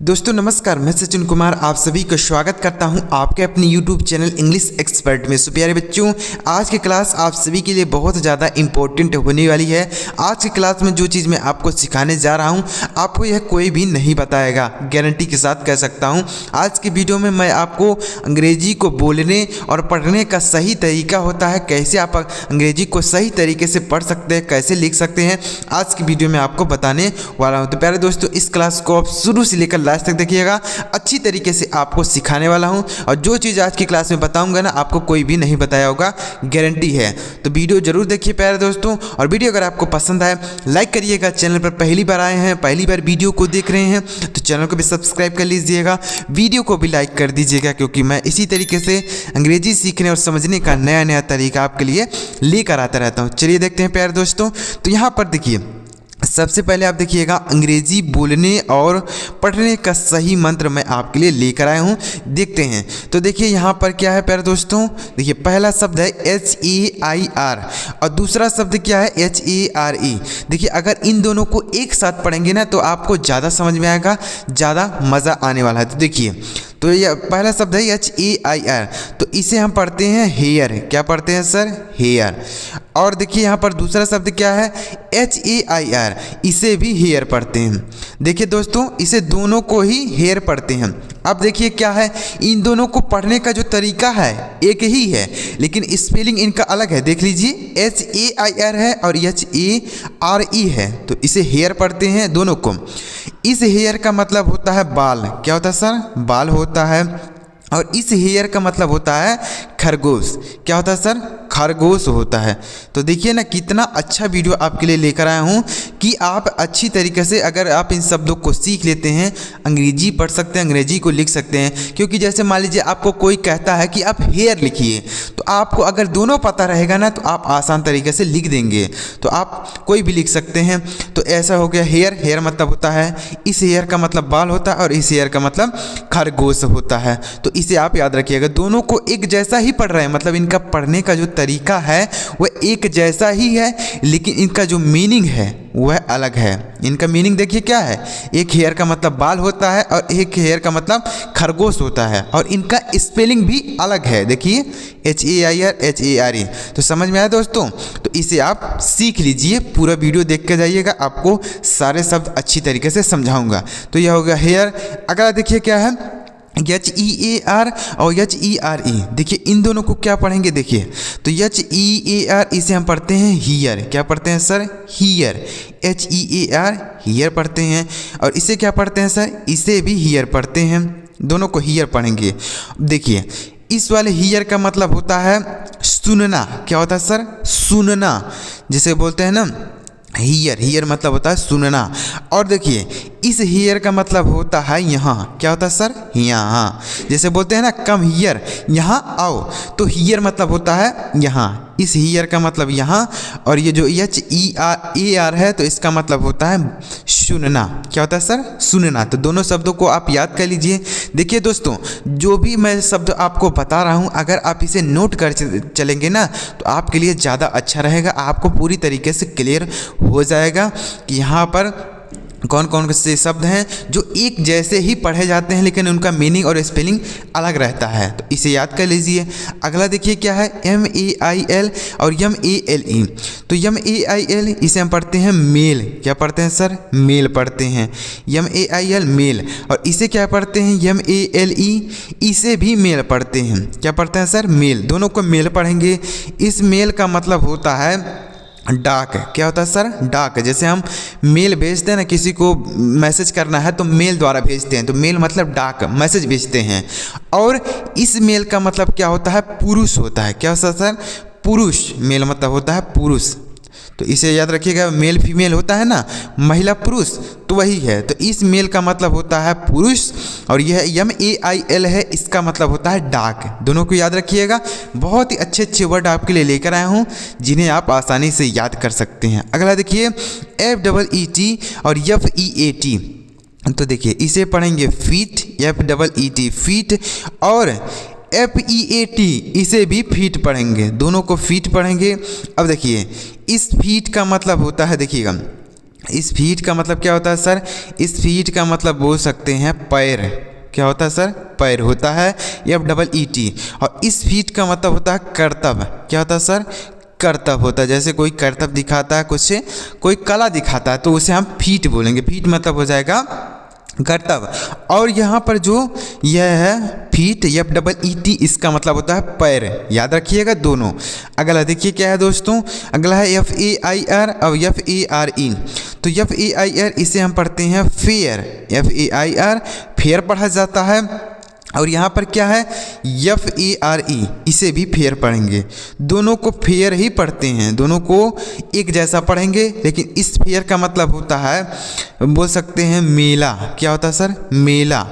दोस्तों नमस्कार, मैं सचिन कुमार आप सभी का स्वागत करता हूं आपके अपने YouTube चैनल इंग्लिश एक्सपर्ट में। सो प्यारे बच्चों, आज की क्लास आप सभी के लिए बहुत ज़्यादा इंपॉर्टेंट होने वाली है। आज की क्लास में जो चीज़ मैं आपको सिखाने जा रहा हूं आपको यह कोई भी नहीं बताएगा, गारंटी के साथ कह सकता हूं। आज की वीडियो में मैं आपको अंग्रेजी को बोलने और पढ़ने का सही तरीका होता है, कैसे आप अंग्रेजी को सही तरीके से पढ़ सकते हैं, कैसे लिख सकते हैं, आज की वीडियो में आपको बताने वाला हूँ। तो प्यारे दोस्तों, इस क्लास को आप शुरू से लेकर लास्ट तक देखिएगा, अच्छी तरीके से आपको सिखाने वाला हूं और जो चीज़ आज की क्लास में बताऊंगा ना आपको कोई भी नहीं बताया होगा, गारंटी है। तो वीडियो जरूर देखिए प्यारे दोस्तों, और वीडियो अगर आपको पसंद आए लाइक करिएगा। चैनल पर पहली बार आए हैं, पहली बार वीडियो को देख रहे हैं तो चैनल को भी सब्सक्राइब कर लीजिएगा, वीडियो को भी लाइक कर दीजिएगा, क्योंकि मैं इसी तरीके से अंग्रेजी सीखने और समझने का नया नया तरीका आपके लिए लेकर आता रहता हूँ। चलिए देखते हैं प्यारे दोस्तों। तो यहाँ पर देखिए, सबसे पहले आप देखिएगा अंग्रेजी बोलने और पढ़ने का सही मंत्र मैं आपके लिए लेकर आया हूँ, देखते हैं। तो देखिए यहाँ पर क्या है प्यारे दोस्तों, देखिए पहला शब्द है HAIR और दूसरा शब्द क्या है HARE। देखिए अगर इन दोनों को एक साथ पढ़ेंगे ना तो आपको ज़्यादा समझ में आएगा, ज़्यादा मज़ा आने वाला है। तो देखिए, तो ये पहला शब्द है HAIR, तो इसे हम पढ़ते हैं हेयर। क्या पढ़ते हैं सर? हेयर। और देखिए यहाँ पर दूसरा शब्द क्या है HAIR, इसे भी हेयर पढ़ते हैं। देखिए दोस्तों, इसे दोनों को ही हेयर पढ़ते हैं। अब देखिए क्या है, इन दोनों को पढ़ने का जो तरीका है एक ही है, लेकिन स्पेलिंग इनका अलग है। देख लीजिए, HAIR है और HARE है, तो इसे हेयर पढ़ते हैं दोनों को। इस हेयर का मतलब होता है बाल। क्या होता है सर? बाल होता है। और इस हेयर का मतलब होता है खरगोश। क्या होता है सर? खरगोश होता है। तो देखिए ना, कितना अच्छा वीडियो आपके लिए लेकर आया हूँ कि आप अच्छी तरीके से अगर आप इन शब्दों को सीख लेते हैं, अंग्रेजी पढ़ सकते हैं, अंग्रेजी को लिख सकते हैं। क्योंकि जैसे मान लीजिए आपको कोई कहता है कि आप हेयर लिखिए, तो आपको अगर दोनों पता रहेगा ना तो आप आसान तरीके से लिख देंगे, तो आप कोई भी लिख सकते हैं। तो ऐसा हो गया हेयर। हेयर मतलब होता है, इस हेयर का मतलब बाल होता है और इस हेयर का मतलब खरगोश होता है। तो इसे आप याद रखिएगा, दोनों को एक जैसा ही पढ़ रहे हैं, मतलब इनका पढ़ने का जो तरीका है वह एक जैसा ही है, लेकिन इनका जो मीनिंग है वह अलग है। इनका मीनिंग देखिए क्या है, एक हेयर का मतलब बाल होता है और एक हेयर का मतलब खरगोश होता है, और इनका स्पेलिंग भी अलग है। देखिए HAIR HARE। तो समझ में आया दोस्तों? तो इसे आप सीख लीजिए, पूरा वीडियो देख के जाइएगा, आपको सारे शब्द अच्छी तरीके से समझाऊंगा। तो यह हो गया हेयर। अगला देखिए क्या है HEAR और HERE। देखिए इन दोनों को क्या पढ़ेंगे, देखिए तो HEAR इसे हम पढ़ते हैं हियर। क्या पढ़ते हैं सर? हियर। HEAR हियर पढ़ते हैं। और इसे क्या पढ़ते हैं सर? इसे भी हियर पढ़ते हैं, दोनों को हियर पढ़ेंगे। देखिए इस वाले हियर का मतलब होता है सुनना। क्या होता है सर? सुनना, जिसे बोलते हैं ना हियर। हियर मतलब होता है सुनना। और देखिए इस हियर का मतलब होता है यहाँ। क्या होता है सर? यहाँ। जैसे बोलते हैं ना कम हियर, यहाँ आओ, तो हियर मतलब होता है यहाँ। इस हियर का मतलब यहाँ, और ये जो HEAR है तो इसका मतलब होता है सुनना। क्या होता है सर? सुनना। तो दोनों शब्दों को आप याद कर लीजिए। देखिए दोस्तों, जो भी मैं शब्द आपको बता रहा हूँ, अगर आप इसे नोट कर चलेंगे ना तो आपके लिए ज़्यादा अच्छा रहेगा, आपको पूरी तरीके से क्लियर हो जाएगा कि यहाँ पर कौन कौन से शब्द हैं जो एक जैसे ही पढ़े जाते हैं लेकिन उनका मीनिंग और स्पेलिंग अलग रहता है। तो इसे याद कर लीजिए। अगला देखिए क्या है MAIL और MALE। तो MAIL इसे हम पढ़ते हैं मेल। क्या पढ़ते हैं सर? मेल पढ़ते हैं। MAIL mail. और इसे क्या पढ़ते हैं? MALE, इसे भी मेल पढ़ते हैं। क्या पढ़ते हैं सर? मेल। दोनों को मेल पढ़ेंगे। इस मेल का मतलब होता है डाक। क्या होता है सर? डाक। जैसे हम मेल भेजते हैं ना, किसी को मैसेज करना है तो मेल द्वारा भेजते हैं, तो मेल मतलब डाक, मैसेज भेजते हैं। और इस मेल का मतलब क्या होता है? पुरुष होता है। क्या होता है सर? पुरुष। मेल मतलब होता है पुरुष। तो इसे याद रखिएगा, मेल फीमेल होता है ना, महिला पुरुष, तो वही है। तो इस मेल का मतलब होता है पुरुष, और यह MAIL है, इसका मतलब होता है डाक। दोनों को याद रखिएगा। बहुत ही अच्छे अच्छे वर्ड आपके लिए लेकर आया हूँ जिन्हें आप आसानी से याद कर सकते हैं। अगला देखिए FEET और FEAT। तो देखिए इसे पढ़ेंगे फीट, FEET फीट, और FEAT इसे भी फीट पढ़ेंगे, दोनों को फीट पढ़ेंगे। अब देखिए इस फीट का मतलब होता है, देखिएगा इस फीट का मतलब क्या होता है सर? इस फीट का मतलब बोल सकते हैं पैर। क्या होता है सर? पैर होता है FEET। और इस फीट का मतलब होता है कर्तव्य। क्या होता है सर? कर्तव्य होता है। जैसे कोई कर्तव्य दिखाता है, कुछ कोई कला दिखाता है, तो उसे हम फीट बोलेंगे। फीट मतलब हो जाएगा कर्तव्य। और यहाँ पर जो यह है फीट FEET, इसका मतलब होता है पैर। याद रखिएगा दोनों। अगला देखिए क्या है दोस्तों, अगला है FAIR और FARE। तो FAIR इसे हम पढ़ते हैं फेयर। FAIR फेयर पढ़ा जाता है। और यहाँ पर क्या है FARE, इसे भी फेयर पढ़ेंगे। दोनों को फेयर ही पढ़ते हैं, दोनों को एक जैसा पढ़ेंगे। लेकिन इस फेयर का मतलब होता है, बोल सकते हैं मेला। क्या होता है सर? मेला।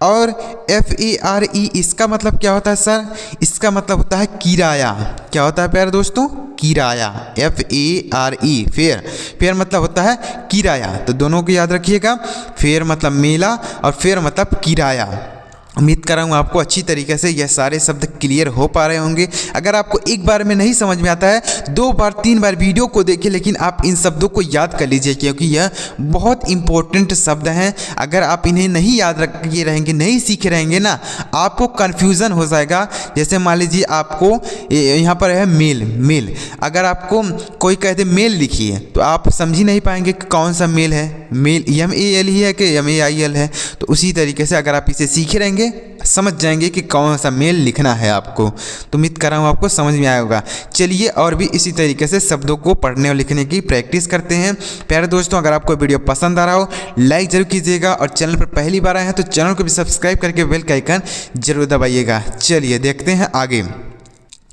और FARE इसका मतलब क्या होता है सर? इसका मतलब होता है किराया। क्या होता है प्यारे दोस्तों? किराया। FARE fair. फेयर मतलब होता है किराया। तो दोनों को याद रखिएगा, फेयर मतलब मेला और फेयर मतलब किराया। उम्मीद कर रहा हूँ आपको अच्छी तरीके से यह सारे शब्द क्लियर हो पा रहे होंगे। अगर आपको एक बार में नहीं समझ में आता है, 2 बार 3 बार वीडियो को देखिए, लेकिन आप इन शब्दों को याद कर लीजिए, क्योंकि यह बहुत इंपॉर्टेंट शब्द हैं। अगर आप इन्हें नहीं याद रखे रहेंगे, नहीं सीखे रहेंगे ना, आपको कन्फ्यूज़न हो जाएगा। जैसे मान लीजिए आपको यहाँ पर है मेल। मेल अगर आपको कोई कह दे मेल लिखिए, तो आप समझ ही नहीं पाएंगे कि कौन सा मेल है। मेल MAL ही है कि MAIL है। तो उसी तरीके से अगर आप इसे सीखे रहेंगे, समझ जाएंगे कि कौन सा मेल लिखना है आपको। तो उम्मीद कर रहा हूँ आपको समझ में आया होगा। चलिए और भी इसी तरीके से शब्दों को पढ़ने और लिखने की प्रैक्टिस करते हैं। प्यारे दोस्तों, अगर आपको वीडियो पसंद आ रहा हो, लाइक जरूर कीजिएगा और चैनल पर पहली बार आए हैं तो चैनल को भी सब्सक्राइब करके बेल का आइकन जरूर दबाइएगा। चलिए देखते हैं आगे।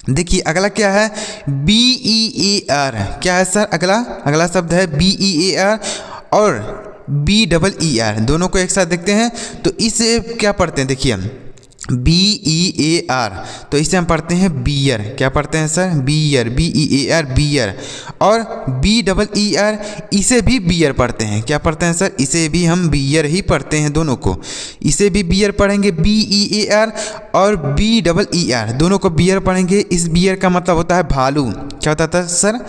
देखिए अगला क्या है BEAR। क्या है सर? अगला शब्द है BEAR और BEER। दोनों को एक साथ देखते हैं। तो इसे क्या पढ़ते हैं? देखिए BEAR, तो इसे हम पढ़ते हैं बियर। क्या पढ़ते हैं सर? बियर। BEAR bear. और BEER इसे भी बियर पढ़ते हैं। क्या पढ़ते हैं सर? इसे भी हम बियर ही पढ़ते हैं। दोनों को इसे भी बियर पढ़ेंगे। BEAR और BEER दोनों को बियर पढ़ेंगे। इस बियर का मतलब होता है भालू। क्या होता था सर?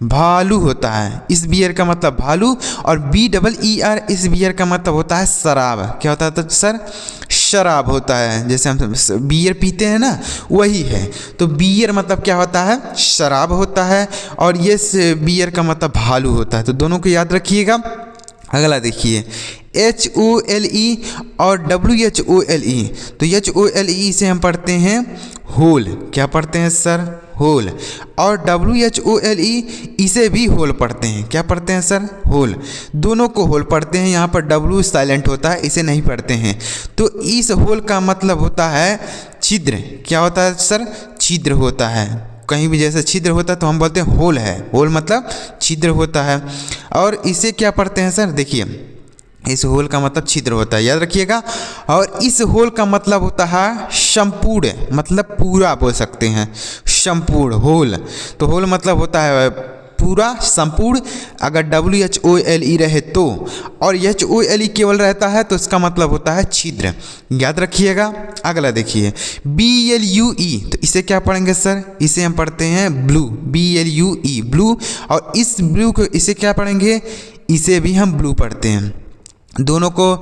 भालू होता है। इस बियर का मतलब भालू। और BEER इस बियर का मतलब होता है शराब। क्या होता था सर? शराब होता है। जैसे हम बियर पीते हैं ना, वही है। तो बियर मतलब क्या होता है? शराब होता है। और ये बियर का मतलब भालू होता है। तो दोनों को याद रखिएगा। अगला देखिए HOLE और WHOLE। तो HOLE से हम पढ़ते हैं होल। क्या पढ़ते हैं सर? होल। और WHOLE इसे भी होल पढ़ते हैं। क्या पढ़ते हैं सर? होल। दोनों को होल पढ़ते हैं। यहाँ पर W साइलेंट होता है, इसे नहीं पढ़ते हैं। तो इस होल का मतलब होता है छिद्र। क्या होता है सर? छिद्र होता है। कहीं भी जैसे छिद्र होता है तो हम बोलते हैं होल है। होल मतलब छिद्र होता है। और इसे क्या पढ़ते हैं सर? देखिए इस होल का मतलब छिद्र होता है, याद रखिएगा। और इस होल का मतलब होता है संपूर्ण, मतलब पूरा बोल सकते हैं। संपूर्ण होल। तो होल मतलब होता है पूरा, संपूर्ण। अगर WHOLE रहे तो, और HOLE केवल रहता है तो इसका मतलब होता है छिद्र। याद रखिएगा। अगला देखिए BLUE। तो इसे क्या पढ़ेंगे सर? इसे हम पढ़ते हैं ब्लू। BLUE blue. और इस ब्लू को इसे क्या पढ़ेंगे? इसे भी हम ब्लू पढ़ते हैं। दोनों को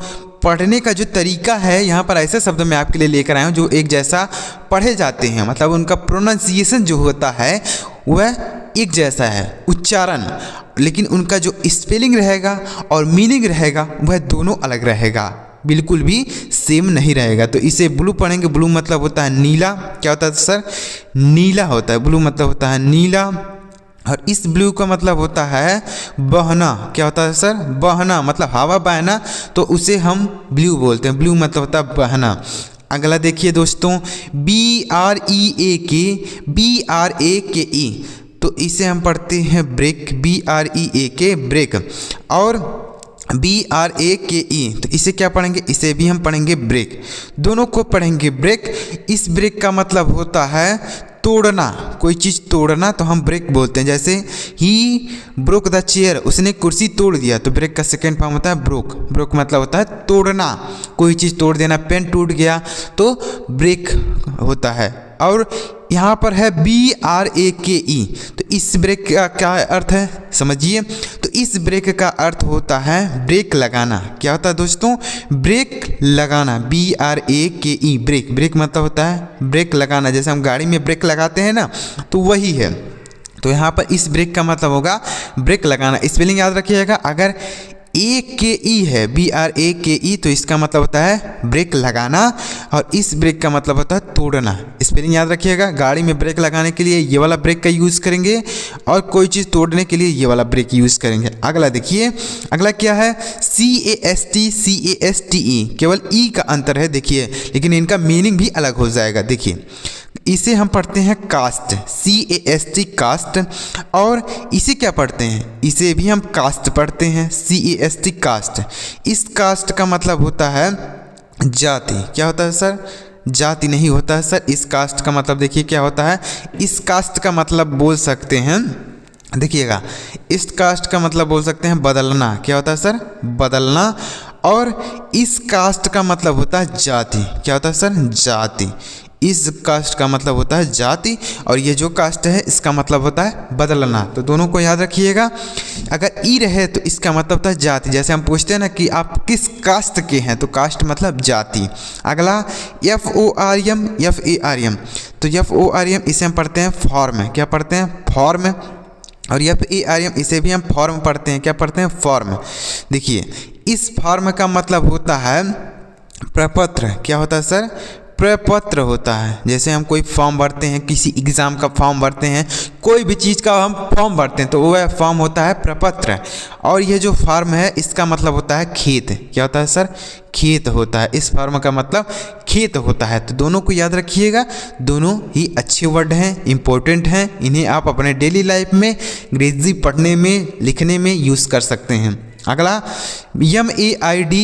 पढ़ने का जो तरीका है, यहाँ पर ऐसे शब्द मैं आपके लिए लेकर आया हूँ जो एक जैसा पढ़े जाते हैं। मतलब उनका प्रोनाउंसिएशन जो होता है वह एक जैसा है, उच्चारण, लेकिन उनका जो स्पेलिंग रहेगा और मीनिंग रहेगा वह दोनों अलग रहेगा, बिल्कुल भी सेम नहीं रहेगा। तो इसे ब्लू पढ़ेंगे। ब्लू मतलब होता है नीला। क्या होता है सर? नीला होता है। ब्लू मतलब होता है नीला। और इस ब्लू का मतलब होता है बहना। क्या होता है सर? बहना मतलब हवा बहना, तो उसे हम ब्लू बोलते हैं। ब्लू मतलब होता है बहना। अगला देखिए दोस्तों BREAKE। तो इसे हम पढ़ते हैं ब्रेक। BREAK break. और BRAKE, तो इसे क्या पढ़ेंगे? इसे भी हम पढ़ेंगे ब्रेक। दोनों को पढ़ेंगे ब्रेक। इस ब्रेक का मतलब होता है तोड़ना, कोई चीज़ तोड़ना, तो हम ब्रेक बोलते हैं। जैसे ही ब्रोक द चेयर, उसने कुर्सी तोड़ दिया, तो ब्रेक का सेकेंड फॉर्म होता है ब्रोक। ब्रोक मतलब होता है तोड़ना, कोई चीज़ तोड़ देना। पेन टूट गया तो ब्रेक होता है। और यहाँ पर है BRAKE। तो इस ब्रेक का क्या अर्थ है समझिए। तो इस ब्रेक का अर्थ होता है ब्रेक लगाना। क्या होता है दोस्तों? ब्रेक लगाना, BRAKE, ब्रेक। ब्रेक मतलब होता है ब्रेक लगाना, जैसे हम गाड़ी में ब्रेक लगाते हैं ना, तो वही है। तो यहाँ पर इस ब्रेक का मतलब होगा ब्रेक लगाना। स्पेलिंग याद रखिएगा। अगर AKE है, BRAKE, तो इसका मतलब होता है ब्रेक लगाना, और इस ब्रेक का मतलब होता है तोड़ना। स्पेलिंग याद रखिएगा। गाड़ी में ब्रेक लगाने के लिए ये वाला ब्रेक का यूज़ करेंगे, और कोई चीज़ तोड़ने के लिए ये वाला ब्रेक यूज़ करेंगे। अगला देखिए, अगला क्या है? CAST, केवल ई का अंतर है देखिए, लेकिन इनका मीनिंग भी अलग हो जाएगा। देखिए, इसे हम पढ़ते हैं कास्ट, CAST, कास्ट, और इसे क्या पढ़ते हैं? इसे भी हम कास्ट पढ़ते हैं, CAST, कास्ट। इस कास्ट का मतलब होता है जाति। क्या होता है सर? जाति नहीं होता है सर। इस कास्ट का मतलब देखिए क्या होता है। इस कास्ट का मतलब बोल सकते हैं, देखिएगा, इस कास्ट का मतलब बोल सकते हैं बदलना। क्या होता है सर? बदलना। और इस कास्ट का मतलब होता है जाति। क्या होता है सर? जाति। इस कास्ट का मतलब होता है जाति, और ये जो कास्ट है इसका मतलब होता है बदलना। तो दोनों को याद रखिएगा। अगर ई रहे तो इसका मतलब होता है जाति। जैसे हम पूछते हैं ना कि आप किस कास्ट के हैं, तो कास्ट मतलब जाति। अगला FORM, FARM, तो FORM इसे हम पढ़ते हैं फॉर्म। क्या पढ़ते हैं? फॉर्म। और FARM इसे भी हम फॉर्म पढ़ते हैं। क्या पढ़ते हैं? फॉर्म। देखिए, इस फॉर्म का मतलब होता है प्रपत्र। क्या होता है सर? प्रपत्र होता है। जैसे हम कोई फॉर्म भरते हैं, किसी एग्ज़ाम का फॉर्म भरते हैं, कोई भी चीज़ का हम फॉर्म भरते हैं, तो वह फॉर्म होता है प्रपत्र। और ये जो फॉर्म है इसका मतलब होता है खेत। क्या होता है सर? खेत होता है। इस फॉर्म का मतलब खेत होता है। तो दोनों को याद रखिएगा। दोनों ही अच्छे वर्ड हैं, इम्पोर्टेंट हैं। इन्हें आप अपने डेली लाइफ में अंग्रेजी पढ़ने में, लिखने में यूज़ कर सकते हैं। अगला MAID,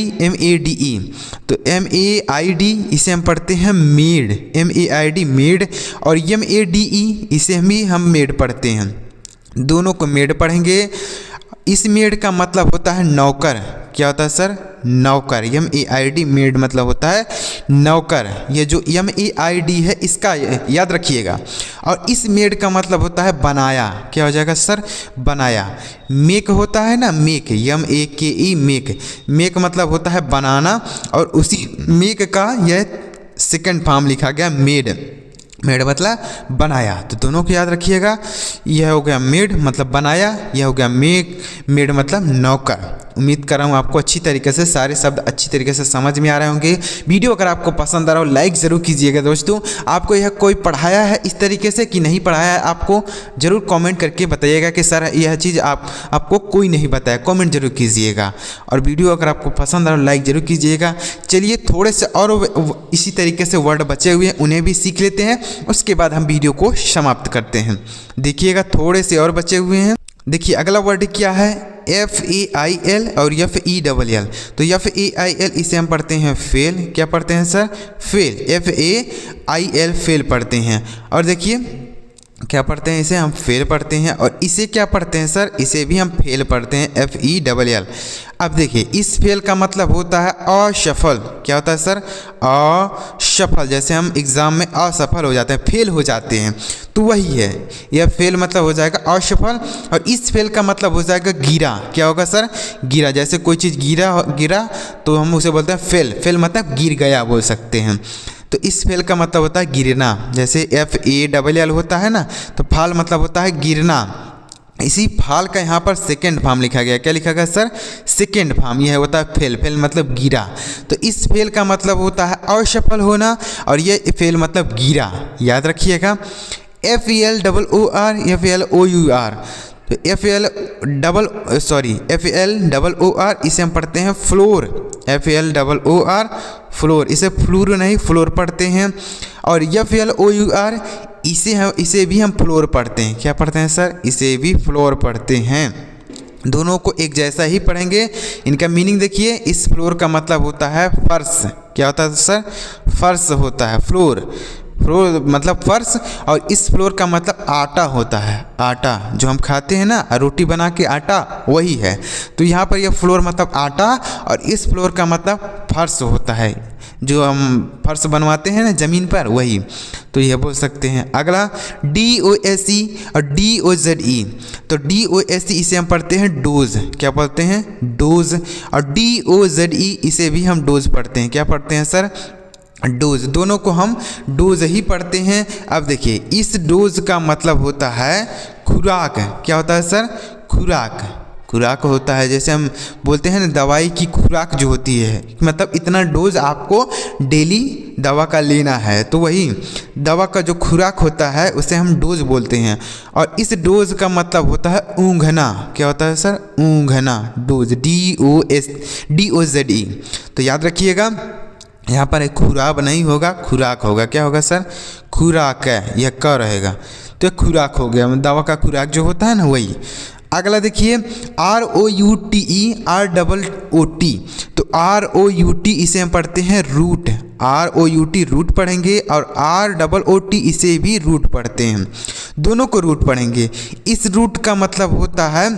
तो MAID इसे हम पढ़ते हैं मेड। MAID मेड, और MADE इसे हम मेड पढ़ते हैं। दोनों को मेड पढ़ेंगे। इस मेड का मतलब होता है नौकर। क्या होता है सर? नौकर। MAID मेड मतलब होता है नौकर। ये जो MAID है इसका याद रखिएगा। और इस मेड का मतलब होता है बनाया। क्या हो जाएगा सर? बनाया। मेक होता है ना, मेक, MAKE, मेक। मेक मतलब होता है बनाना, और उसी मेक का यह सेकंड फॉर्म लिखा गया मेड। मेड मतलब बनाया। तो दोनों को याद रखिएगा। यह हो गया मेड मतलब बनाया, यह हो गया मेड मतलब नौकर। उम्मीद कर रहा हूँ आपको अच्छी तरीके से सारे शब्द अच्छी तरीके से समझ में आ रहे होंगे। वीडियो अगर आपको पसंद आ रहा हो लाइक ज़रूर कीजिएगा दोस्तों। आपको यह कोई पढ़ाया है इस तरीके से कि नहीं पढ़ाया है, आपको ज़रूर कमेंट करके बताइएगा कि सर यह चीज़ आपको कोई नहीं बताया, कमेंट जरूर कीजिएगा। और वीडियो अगर आपको पसंद आ रहा हो लाइक ज़रूर कीजिएगा। चलिए थोड़े से और इसी तरीके से वर्ड बचे हुए हैं, उन्हें भी सीख लेते हैं, उसके बाद हम वीडियो को समाप्त करते हैं। देखिएगा थोड़े से और बचे हुए हैं। देखिए अगला वर्ड क्या है? FAIL और FELL। तो FAIL इसे हम पढ़ते हैं फेल। क्या पढ़ते हैं सर? फेल। FAIL फेल पढ़ते हैं। और देखिए क्या पढ़ते हैं? इसे हम फेल पढ़ते हैं। और इसे क्या पढ़ते हैं सर? इसे भी हम फेल पढ़ते हैं, FELL। अब देखिए इस फेल का मतलब होता है असफल। क्या होता है सर? असफल। जैसे हम एग्ज़ाम में असफल हो जाते हैं, फेल हो जाते हैं, तो वही है। यह फेल मतलब हो जाएगा असफल। और इस फेल का मतलब हो जाएगा गिरा। क्या होगा सर? गिरा। जैसे कोई चीज़ गिरा तो हम उसे बोलते हैं फेल। फेल मतलब गिर गया बोल सकते हैं। तो इस फेल का मतलब होता है गिरना। जैसे FALL होता है ना, तो फाल मतलब होता है गिरना। इसी फाल का यहाँ पर सेकेंड फॉर्म लिखा गया। क्या लिखा गया सर? Second form. यह होता है फेल। फेल मतलब गिरा। तो इस फेल का मतलब होता है असफल होना, और ये फेल मतलब गिरा। याद रखिएगा। FELOOR, FLOUR। तो FLOOR इसे हम पढ़ते हैं फ्लोर। FLOOR floor. इसे फ्लोर नहीं फ्लोर पढ़ते हैं। और FLOUR इसे भी हम फ्लोर पढ़ते हैं। क्या पढ़ते हैं सर? इसे भी फ्लोर पढ़ते हैं। दोनों को एक जैसा ही पढ़ेंगे। इनका मीनिंग देखिए। इस फ्लोर का मतलब होता है फर्श। क्या होता है सर? फर्श होता है। फ्लोर मतलब फर्श। और इस फ्लोर का मतलब आटा होता है। आटा जो हम खाते हैं ना, रोटी बना के आटा, वही है। तो यहाँ पर यह फ्लोर मतलब आटा, और इस फ्लोर का मतलब फर्श होता है, जो हम फर्श बनवाते हैं ना ज़मीन पर, वही। तो यह बोल सकते हैं। अगला DOSE और DOZE। तो DOSE इसे हम पढ़ते हैं डोज, क्या पढ़ते हैं, डोज। और DOZE इसे भी हम डोज पढ़ते हैं, क्या पढ़ते हैं सर, डोज। दोनों को हम डोज ही पढ़ते हैं। अब देखिए इस डोज का मतलब होता है खुराक। क्या होता है सर, खुराक, खुराक होता है। जैसे हम बोलते हैं ना दवाई की खुराक जो होती है, मतलब इतना डोज आपको डेली दवा का लेना है, तो वही दवा का जो खुराक होता है उसे हम डोज बोलते हैं। और इस डोज का मतलब होता है ऊँघना। क्या होता है सर, ऊँघना, डोज, DOZE। तो याद रखिएगा यहाँ पर एक खुराक नहीं होगा, खुराक होगा। क्या होगा सर, खुराक है, यह क रहेगा, तो खुराक हो गया, दवा का खुराक जो होता है ना वही। अगला देखिए ROUTE, ROOT। तो ROUT इसे हम पढ़ते हैं रूट, ROUT रूट पढ़ेंगे, और ROOT इसे भी रूट पढ़ते हैं, दोनों को रूट पढ़ेंगे। इस रूट का मतलब होता है,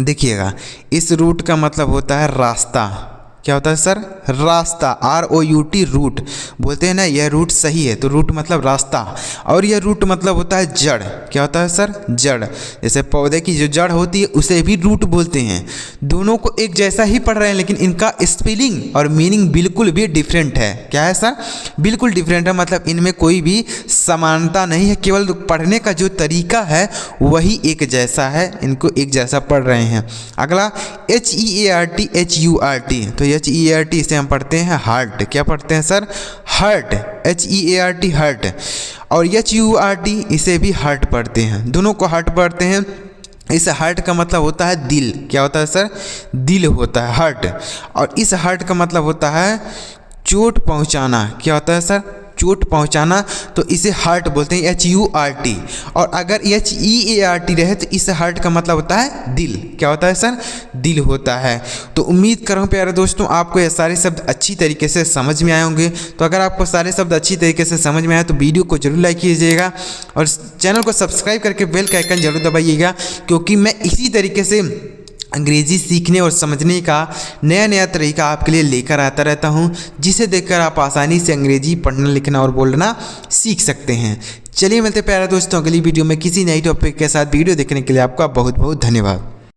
देखिएगा इस रूट का मतलब होता है रास्ता। क्या होता है सर, रास्ता, ROUT रूट बोलते हैं ना, यह रूट सही है, तो रूट मतलब रास्ता। और यह रूट मतलब होता है जड़। क्या होता है सर, जड़। जैसे पौधे की जो जड़ होती है उसे भी रूट बोलते हैं। दोनों को एक जैसा ही पढ़ रहे हैं, लेकिन इनका स्पेलिंग और मीनिंग बिल्कुल भी डिफरेंट है। क्या है सर, बिल्कुल डिफरेंट है, मतलब इनमें कोई भी समानता नहीं है, केवल पढ़ने का जो तरीका है वही एक जैसा है, इनको एक जैसा पढ़ रहे हैं। अगला HEART, HURT। तो HEART इसे हम पढ़ते हैं हार्ट। क्या पढ़ते हैं सर, हार्ट, HEART हार्ट। और HURT इसे भी हार्ट पढ़ते हैं, दोनों को हार्ट पढ़ते हैं। इस हार्ट का मतलब होता है दिल। क्या होता है सर, दिल होता है हार्ट। और इस हार्ट का मतलब होता है चोट पहुंचाना। क्या होता है सर, चोट पहुंचाना, तो इसे हार्ट बोलते हैं, HURT। और अगर HEART रहे तो इस हार्ट का मतलब होता है दिल। क्या होता है सर, दिल होता है। तो उम्मीद कर रहा हूँ प्यारे दोस्तों आपको ये सारे शब्द अच्छी तरीके से समझ में आए होंगे। तो अगर आपको सारे शब्द अच्छी तरीके से समझ में आए तो वीडियो को जरूर लाइक कीजिएगा और चैनल को सब्सक्राइब करके बेल का आइकन जरूर दबाइएगा, क्योंकि मैं इसी तरीके से अंग्रेज़ी सीखने और समझने का नया नया तरीका आपके लिए लेकर आता रहता हूं, जिसे देखकर आप आसानी से अंग्रेज़ी पढ़ना, लिखना और बोलना सीख सकते हैं। चलिए मिलते हैं प्यारे दोस्तों अगली वीडियो में किसी नई टॉपिक के साथ। वीडियो देखने के लिए आपका बहुत बहुत धन्यवाद।